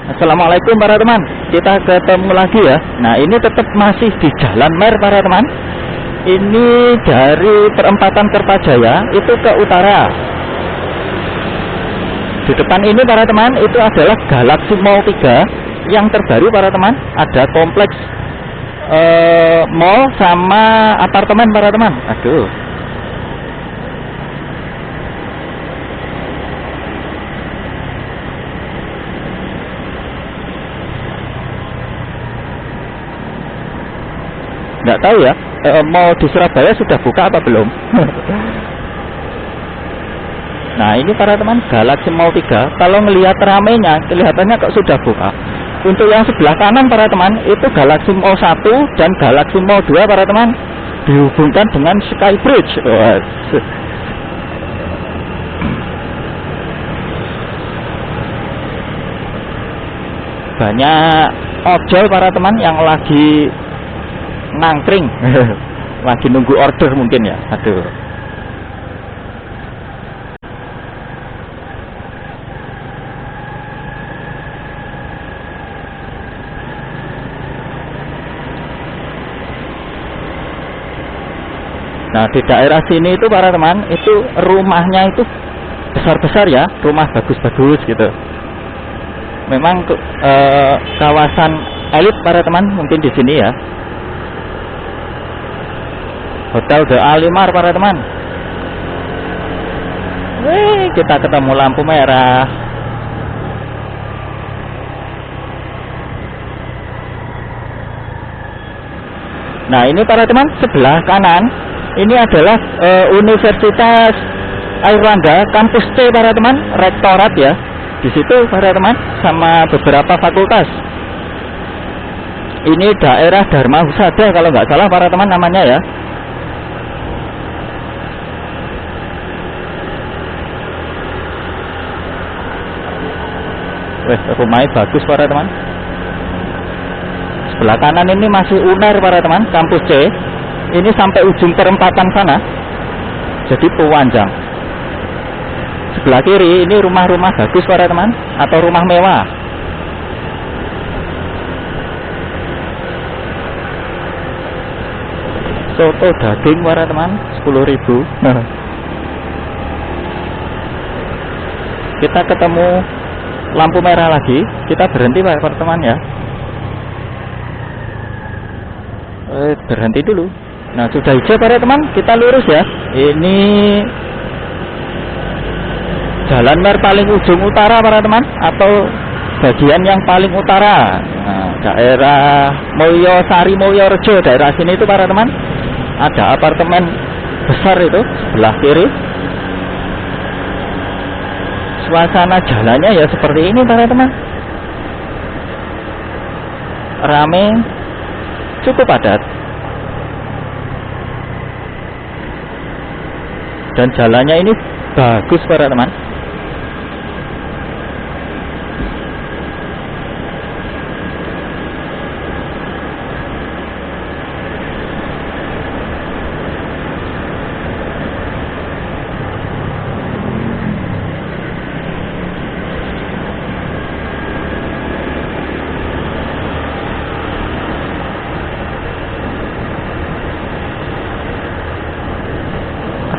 Assalamualaikum para teman. Kita ketemu lagi ya. Nah, ini tetap masih di Jalan Mer para teman. Ini dari perempatan Kertajaya itu ke utara. Di depan ini para teman itu adalah Galaxy Mall 3 yang terbaru para teman. Ada kompleks mall sama apartemen para teman. Aduh. Nggak tahu ya, mall di Surabaya sudah buka apa belum? Nah, ini para teman Galaxy Mall 3. Kalau melihat ramenya, kelihatannya kok sudah buka. Untuk yang sebelah kanan para teman, itu Galaxy Mall 1 dan Galaxy Mall 2 para teman, dihubungkan dengan Skybridge. Banyak ojol para teman yang lagi nangkring, lagi nunggu order mungkin ya. Aduh. Nah, di daerah sini itu para teman, itu rumahnya itu besar-besar ya, rumah bagus-bagus gitu. Memang kawasan elit para teman mungkin di sini ya. Hotel The Alimar para teman. Wih, kita ketemu lampu merah. Nah, ini para teman sebelah kanan ini adalah Universitas Airlangga Kampus C para teman, rektorat ya. Di situ para teman sama beberapa fakultas. Ini daerah Dharma Husada kalau nggak salah para teman namanya ya. Wih, rumahnya bagus para teman. Sebelah kanan ini masih UNER para teman, kampus C. Ini sampai ujung perempatan sana. Jadi panjang. Sebelah kiri ini rumah-rumah bagus para teman, atau rumah mewah. Soto daging para teman, 10.000. Kita ketemu lampu merah lagi, kita berhenti para teman ya. Berhenti dulu. Nah, sudah hijau para teman, kita lurus ya. Ini Jalan Mer paling ujung utara para teman, atau bagian yang paling utara. Nah, daerah Moyosari Moyorejo, daerah sini itu para teman, ada apartemen besar itu sebelah kiri. Suasana jalannya ya seperti ini para teman, rame, cukup padat, dan jalannya ini bagus para teman.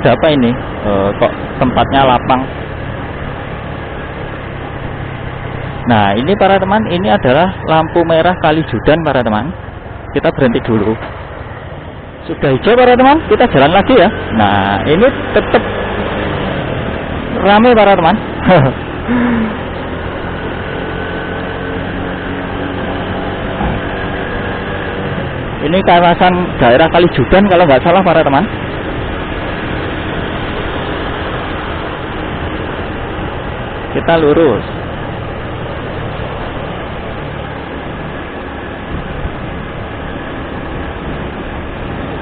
Apa ini kok tempatnya lapang. Nah, ini para teman, ini adalah lampu merah Kalijudan para teman. Kita berhenti dulu. Sudah hijau para teman, kita jalan lagi ya. Nah, ini tetap ramai para teman. Ini kawasan daerah Kalijudan kalau nggak salah para teman. Kita lurus.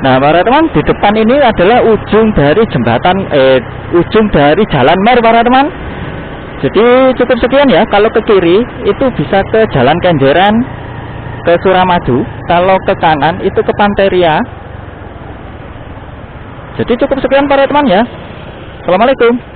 Nah, para teman, di depan ini adalah ujung dari jembatan, ujung dari Jalan Mer para teman. Jadi cukup sekian ya. Kalau ke kiri itu bisa ke Jalan Kenjeran, ke Suramadu. Kalau ke kanan itu ke Panteria. Jadi cukup sekian para teman ya. Assalamualaikum.